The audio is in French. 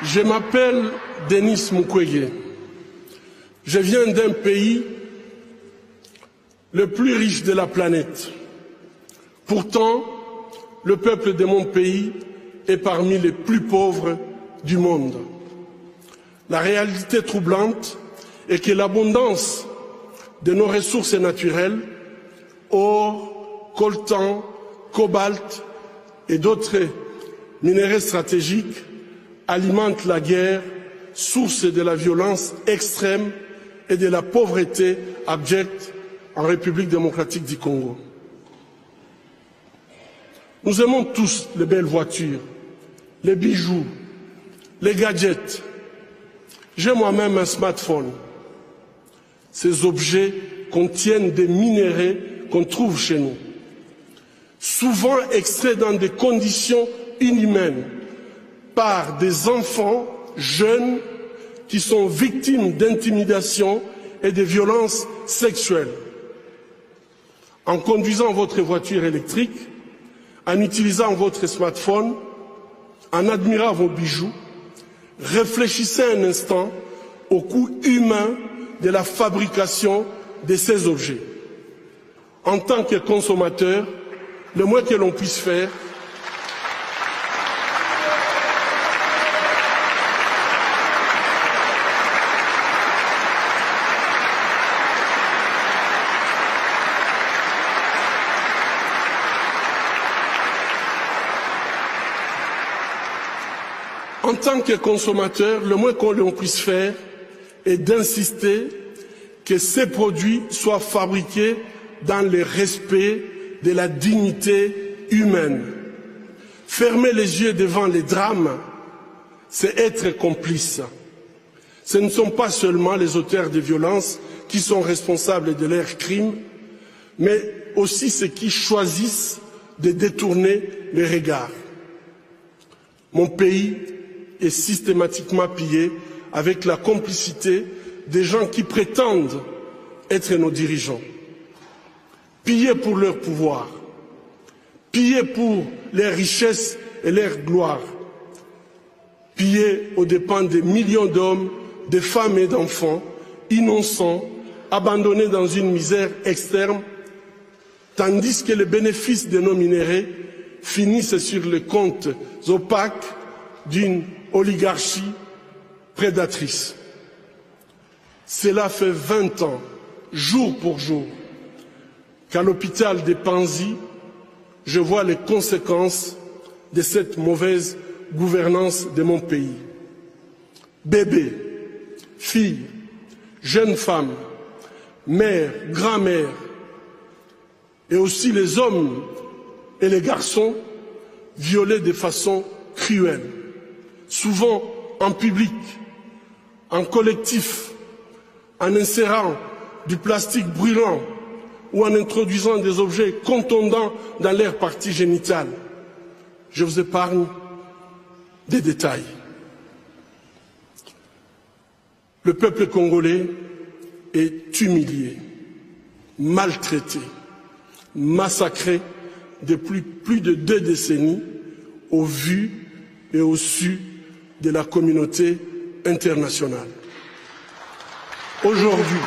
Je m'appelle Denis Mukwege. Je viens d'un pays le plus riche de la planète. Pourtant, le peuple de mon pays est parmi les plus pauvres du monde. La réalité troublante est que l'abondance de nos ressources naturelles, or, coltan, cobalt et d'autres minéraux stratégiques, alimente la guerre, source de la violence extrême et de la pauvreté abjecte en République démocratique du Congo. Nous aimons tous les belles voitures, les bijoux, les gadgets. J'ai moi-même un smartphone. Ces objets contiennent des minéraux qu'on trouve chez nous, souvent extraits dans des conditions inhumaines par des enfants jeunes qui sont victimes d'intimidation et de violences sexuelles. En conduisant votre voiture électrique, en utilisant votre smartphone, en admirant vos bijoux, réfléchissez un instant au coût humain de la fabrication de ces objets. En tant que consommateur, le moins que l'on puisse faire, le moins que l'on puisse faire est d'insister que ces produits soient fabriqués dans le respect de la dignité humaine. Fermer les yeux devant les drames, c'est être complice. Ce ne sont pas seulement les auteurs de violences qui sont responsables de leurs crimes, mais aussi ceux qui choisissent de détourner les regards. Mon pays est systématiquement pillé avec la complicité des gens qui prétendent être nos dirigeants. Pillés pour leur pouvoir, pillés pour leurs richesses et leur gloire, pillés aux dépens des millions d'hommes, de femmes et d'enfants innocents, abandonnés dans une misère extrême, tandis que les bénéfices de nos minéraux finissent sur les comptes opaques d'une oligarchie prédatrice. Cela fait 20 ans, jour pour jour, qu'à l'hôpital de Panzi, je vois les conséquences de cette mauvaise gouvernance de mon pays. Bébés, filles, jeunes femmes, mères, grand-mères, et aussi les hommes et les garçons violés de façon cruelle, souvent en public, en collectif, en insérant du plastique brûlant ou en introduisant des objets contondants dans leurs parties génitales. Je vous épargne des détails. Le peuple congolais est humilié, maltraité, massacré depuis plus de 2 décennies au vu et au su de la communauté internationale. Aujourd'hui,